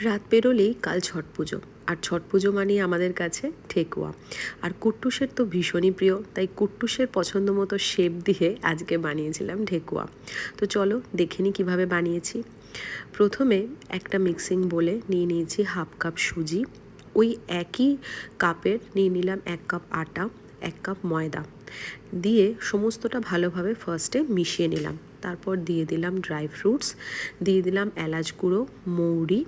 রাত পেরোলেই কাল ছট পুজো। আর ছট পুজো মানেই আমাদের কাছে ঠেকুয়া। আর কুট্টুসের তো ভীষণই প্রিয়, তাই কুট্টুসের পছন্দ মতো শেপ দিয়ে আজকে বানিয়েছিলাম ঠেকুয়া। তো চলো দেখে নিই কীভাবে বানিয়েছি। প্রথমে একটা মিক্সিং বোলে নিয়ে নিয়েছি হাফ কাপ সুজি, ওই একই কাপের নিয়ে নিলাম 1 কাপ আটা, 1 কাপ ময়দা দিয়ে সমস্তটা ভালোভাবে ফার্স্টে মিশিয়ে নিলাম। তারপর দিয়ে দিলাম ড্রাই ফ্রুটস, দিয়ে দিলাম এলাচ গুঁড়ো, মৌরি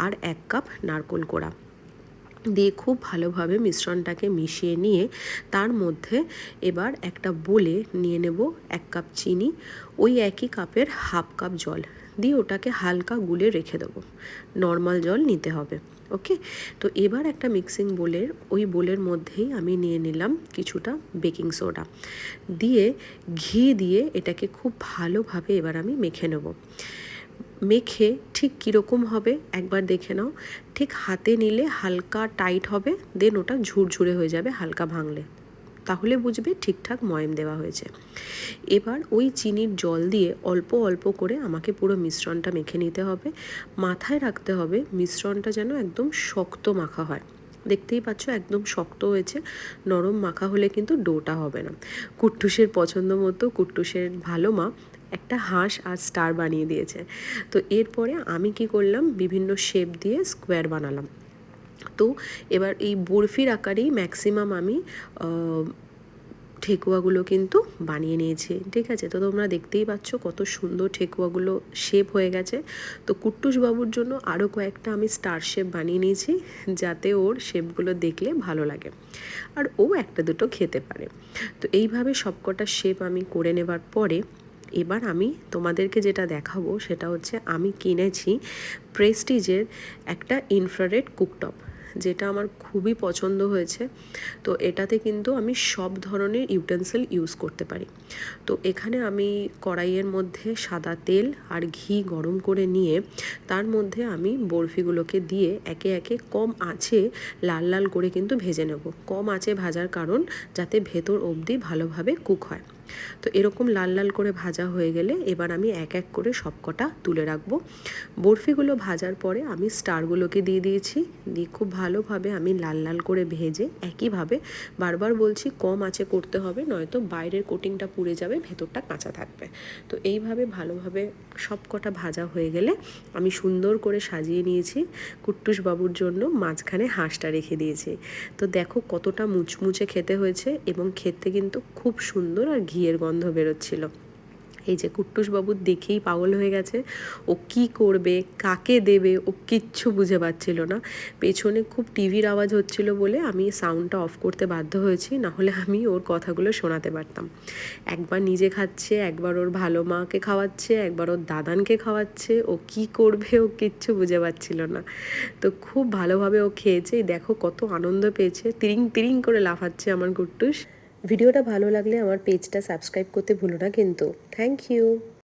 আর 1 কাপ নারকোল কোড়া দিয়ে খুব ভালোভাবে মিশ্রণটাকে মিশিয়ে নিয়ে তার মধ্যে এবার একটা বোলে নিয়ে নেব 1 কাপ চিনি, ওই একই কাপের হাফ কাপ জল দিয়ে ওটাকে হালকা গুলে রেখে দেবো। নর্মাল জল নিতে হবে। ওকে, তো এবার একটা মিক্সিং বোলের ওই বোলের মধ্যেই আমি নিয়ে নিলাম কিছুটা বেকিং সোডা দিয়ে ঘি দিয়ে এটাকে খুব ভালোভাবে এবার আমি মেখে নেব। মেখে ঠিক কীরকম হবে একবার দেখে নাও। ঠিক হাতে নিলে হালকা টাইট হবে, দেন ওটা ঝুরঝুরে হয়ে যাবে হালকা ভাঙলে, তাহলে বুঝবে ঠিকঠাক ময়ম দেওয়া হয়েছে। এবার ওই চিনির জল দিয়ে অল্প অল্প করে আমাকে পুরো মিশ্রণটা মেখে নিতে হবে। মাথায় রাখতে হবে মিশ্রণটা যেন একদম শক্ত মাখা হয়। দেখতেই পাচ্ছ একদম শক্ত হয়েছে, নরম মাখা হলে কিন্তু ডোটা হবে না। কুট্টুসের পছন্দ মতো কুট্টুসের ভালো মা একটা হাঁস আর স্টার বানিয়ে দিয়েছে। তো এরপরে আমি কি করলাম, বিভিন্ন শেপ দিয়ে স্কোয়ার বানালাম। তো এবার এই বরফির আকারেই ম্যাক্সিমাম আমি ঠেকুয়াগুলো কিন্তু বানিয়ে নিয়েছি। ঠিক আছে, তো তোমরা দেখতেই পাচ্ছ কত সুন্দর ঠেকুয়াগুলো শেপ হয়ে গেছে। তো কুট্টুস বাবুর জন্য আরও কয়েকটা আমি স্টার শেপ বানিয়ে নিয়েছি, যাতে ওর শেপগুলো দেখলে ভালো লাগে আর ও একটা দুটো খেতে পারে। তো এইভাবে সবকটা শেপ আমি করে নেবার পরে এবার আমি তোমাদেরকে যেটা দেখাবো সেটা হচ্ছে আমি কিনেছি প্রেস্টিজের একটা ইনফ্রারেড কুকটপ, যেটা আমার খুবই পছন্দ হয়েছে। তো এটাতে কিন্তু আমি সব ধরনের ইউটেন্সিল ইউজ করতে পারি। তো এখানে আমি কড়াইয়ের মধ্যে সাদা তেল আর ঘি গরম করে নিয়ে তার মধ্যে আমি বরফিগুলোকে দিয়ে একে একে কম আঁচে লাল লাল করে কিন্তু ভেজে নেব। কম আঁচে ভাজার কারণ যাতে ভেতর অবধি ভালোভাবে কুক হয়। তো এরকম লাল লাল করে ভাজা হয়ে গেলে এবার আমি এক এক করে সবকটা তুলে রাখবো। বরফিগুলো ভাজার পরে আমি স্টারগুলোকে দিয়ে দিয়েছি, দিয়ে খুব ভালোভাবে আমি লাল লাল করে ভেজে একইভাবে, বারবার বলছি কম আঁচে করতে হবে, নয়তো বাইরের কোটিংটা পুড়ে যাবে, ভেতরটা কাঁচা থাকবে। তো এইভাবে ভালোভাবে সবকটা ভাজা হয়ে গেলে আমি সুন্দর করে সাজিয়ে নিয়েছি। কুট্টুস বাবুর জন্য মাঝখানে হাঁসটা রেখে দিয়েছি। তো দেখো কতটা মুচমুচে খেতে হয়েছে এবং খেতে কিন্তু খুব সুন্দর আর ঘিয়ের গন্ধ বেরোচ্ছিল। এই যে কুট্টুস বাবু দেখেই পাগল হয়ে গেছে, ও কি করবে কাকে দেবে ও কিচ্ছু বুঝে পাচ্ছিল না। পেছনে খুব টিভির আওয়াজ হচ্ছিল বলে আমি সাউন্ডটা অফ করতে বাধ্য হয়েছি, নাহলে আমি ওর কথাগুলো শোনাতে পারতাম। একবার নিজে খাচ্ছে, একবার ওর ভালো মাকে খাওয়াচ্ছে, একবার ওর দাদানকে খাওয়াচ্ছে, ও কি করবে ও কিচ্ছু বুঝে পাচ্ছিল না। তো খুব ভালোভাবে ও খেয়েছে, দেখো কত আনন্দ পেয়েছে, তিরিং তিরিং করে লাফাচ্ছে আমার কুট্টুস। ভিডিওটা ভালো লাগলে আমার পেজটা সাবস্ক্রাইব করতে ভুলো না কিন্তু। Thank you.